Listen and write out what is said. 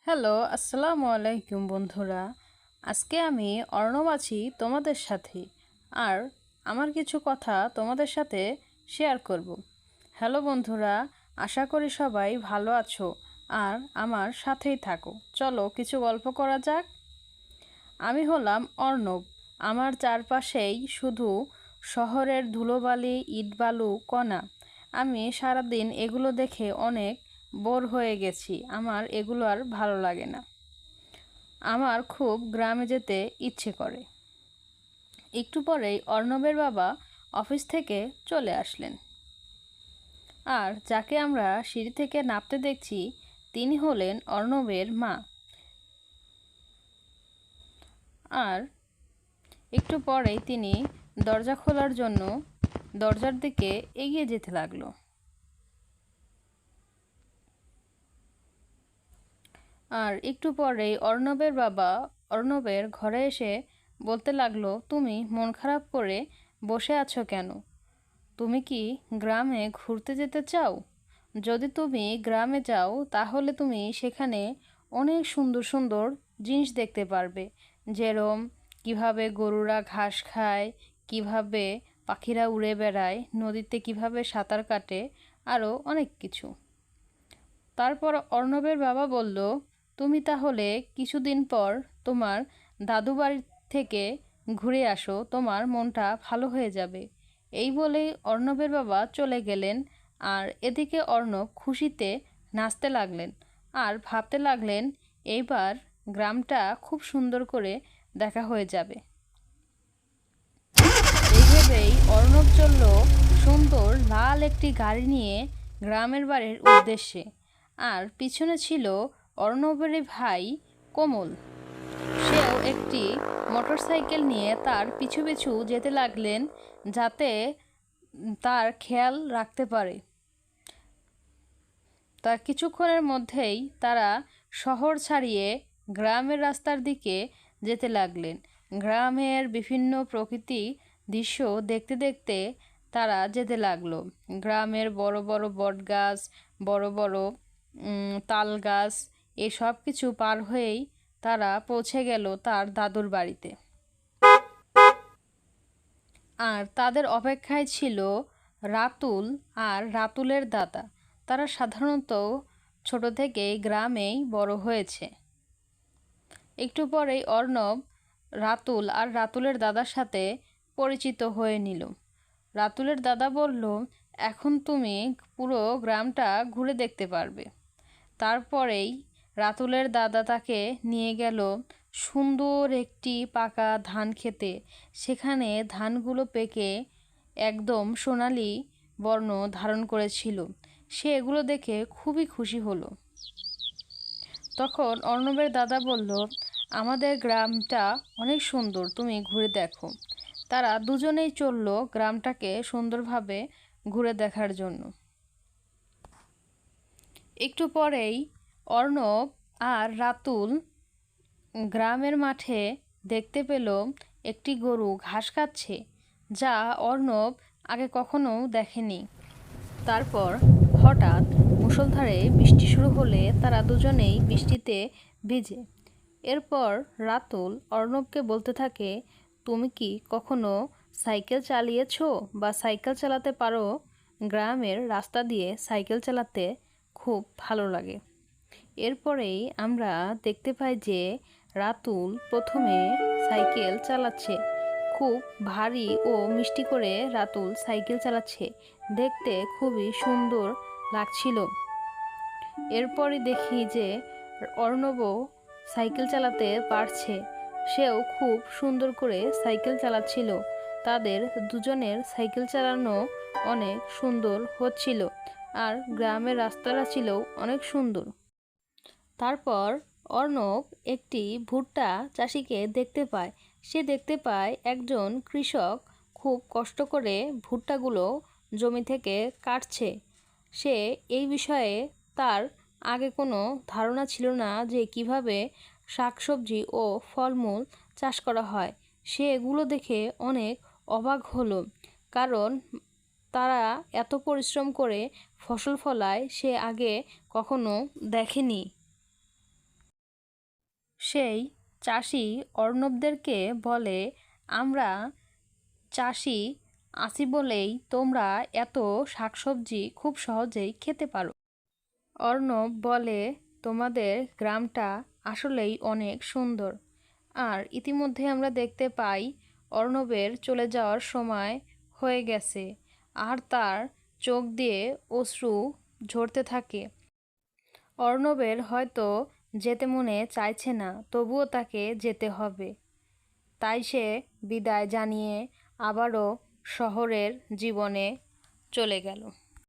Hello, আসসালামু আলাইকুম বন্ধুরা। আজকে আমি অর্ণব আছি তোমাদের সাথে, আর আমার কিছু কথা তোমাদের সাথে শেয়ার করব। হ্যালো বন্ধুরা, আশা করি সবাই ভালো আছো আর আমার সাথেই থাকো। চলো কিছু গল্প করা যাক। আমি হলাম অর্ণব। আমার চারপাশেই শুধু শহরের ধুলোবালি, ইটবালু, কণা। আমি সারাদিন এগুলো দেখে অনেক বোর হয়ে গেছি। আমার এগুলো আর ভালো লাগে না। আমার খুব গ্রামে যেতে ইচ্ছে করে। একটু পরেই অর্ণবের বাবা অফিস থেকে চলে আসলেন। আর যাকে আমরা সিঁড়ি থেকে নামতে দেখছি তিনি হলেন অর্ণবের মা। আর একটু পরেই তিনি দরজা খোলার জন্য দরজার দিকে এগিয়ে যেতে লাগলো। আর একটু পরেই অর্ণবের বাবা অর্ণবের ঘরে এসে বলতে লাগলো, তুমি মন খারাপ করে বসে আছো কেন? তুমি কি গ্রামে ঘুরতে যেতে চাও? যদি তুমি গ্রামে যাও তাহলে তুমি সেখানে অনেক সুন্দর সুন্দর জিনিস দেখতে পারবে, যেরম কিভাবে গরুরা ঘাস খায়, কিভাবে পাখিরা উড়ে বেড়ায়, নদীতে কিভাবে সাঁতার কাটে, আরও অনেক কিছু। তারপর অর্ণবের বাবা বলল, তুমি তাহলে কিছুদিন পর তোমার দাদু বাড়ি থেকে ঘুরে আসো, তোমার মনটা ভালো হয়ে যাবে। এই বলেই অর্ণবের বাবা চলে গেলেন। আর এদিকে অর্ণব খুশিতে নাচতে লাগলেন আর ভাবতে লাগলেন এইবার গ্রামটা খুব সুন্দর করে দেখা হয়ে যাবে। এই ভেবেই অর্ণব চলল সুন্দর লাল একটি গাড়ি নিয়ে গ্রামের বাড়ির উদ্দেশ্যে। আর পিছনে ছিল অর্ণবের ভাই কোমল। সেও একটি মোটরসাইকেল নিয়ে তার পিছু পিছু যেতে লাগলেন, যাতে তার খেয়াল রাখতে পারে। তার কিছুক্ষণের মধ্যেই তারা শহর ছাড়িয়ে গ্রামের রাস্তার দিকে যেতে লাগলেন। গ্রামের বিভিন্ন প্রকৃতি দৃশ্য দেখতে দেখতে তারা যেতে লাগলো। গ্রামের বড় বড় বট গাছ, বড় বড় তাল গাছ, এসব কিছু পার হয়েই তারা পৌঁছে গেল তার দাদুর বাড়িতে। আর তাদের অপেক্ষায় ছিল রাতুল আর রাতুলের দাদা। তারা সাধারণত ছোট থেকেই গ্রামেই বড় হয়েছে। একটু পরেই অর্ণব রাতুল আর রাতুলের দাদার সাথে পরিচিত হয়ে নিল। রাতুলের দাদা বলল, এখন তুমি পুরো গ্রামটা ঘুরে দেখতে পারবে। তারপরেই রাতুলের দাদা তাকে নিয়ে গেল সুন্দর একটি পাকা ধান খেতে। সেখানে ধানগুলো পেকে একদম সোনালি বর্ণ ধারণ করেছিল। সে এগুলো দেখে খুবই খুশি হলো। তখন অর্ণবের দাদা বলল, আমাদের গ্রামটা অনেক সুন্দর, তুমি ঘুরে দেখো। তারা দুজনেই চলল গ্রামটাকে সুন্দরভাবে ঘুরে দেখার জন্য। একটু পরেই অর্ণব আর রাতুল গ্রামের মাঠে দেখতে পেল একটি গরু ঘাস খাচ্ছে, যা অর্ণব আগে কখনো দেখেনি। তারপর হঠাৎ মুষলধারে বৃষ্টি শুরু হলে তারা দুজনেই বৃষ্টিতে ভিজে। এরপর রাতুল অর্ণবকে বলতে থাকে, তুমি কি কখনো সাইকেল চালিয়েছো বা সাইকেল চালাতে পারো? গ্রামের রাস্তা দিয়ে সাইকেল চালাতে খুব ভালো লাগে। এরপরেই আমরা দেখতে পাই যে রাতুল প্রথমে সাইকেল চালাচ্ছে। খুব ভারী ও মিষ্টি করে রাতুল সাইকেল চালাচ্ছে, দেখতে খুবই সুন্দর লাগছিল। এরপরই দেখি যে অর্ণবও সাইকেল চালাতে পারছে। সেও খুব সুন্দর করে সাইকেল চালাচ্ছিল। তাদের দুজনের সাইকেল চালানো অনেক সুন্দর হচ্ছিল, আর গ্রামের রাস্তাটা ছিল অনেক সুন্দর। তারপর অর্ণব একটি ভুট্টা চাষিকে দেখতে পায়। সে দেখতে পায় একজন কৃষক খুব কষ্ট করে ভুট্টাগুলো জমি থেকে কাটছে। সে এই বিষয়ে তার আগে কোনো ধারণা ছিল না যে কিভাবে শাকসবজি ও ফলমূল চাষ করা হয়। সে এগুলো দেখে অনেক অবাক হলো, কারণ তারা এত পরিশ্রম করে ফসল ফলায় সে আগে কখনো দেখেনি। সেই চাষি অর্ণবদেরকে বলে, আমরা চাষি আছি বলেই তোমরা এত শাকসবজি খুব সহজেই খেতে পারো। অর্ণব বলে, তোমাদের গ্রামটা আসলেই অনেক সুন্দর। আর ইতিমধ্যে আমরা দেখতে পাই অর্ণবের চলে যাওয়ার সময় হয়ে গেছে, আর তার চোখ দিয়ে অশ্রু ঝরতে থাকে। অর্ণবের হয়তো যেতে মনে চাইছে না, তবুও তাকে যেতে হবে। তাই সে বিদায় জানিয়ে আবারও শহরের জীবনে চলে গেল।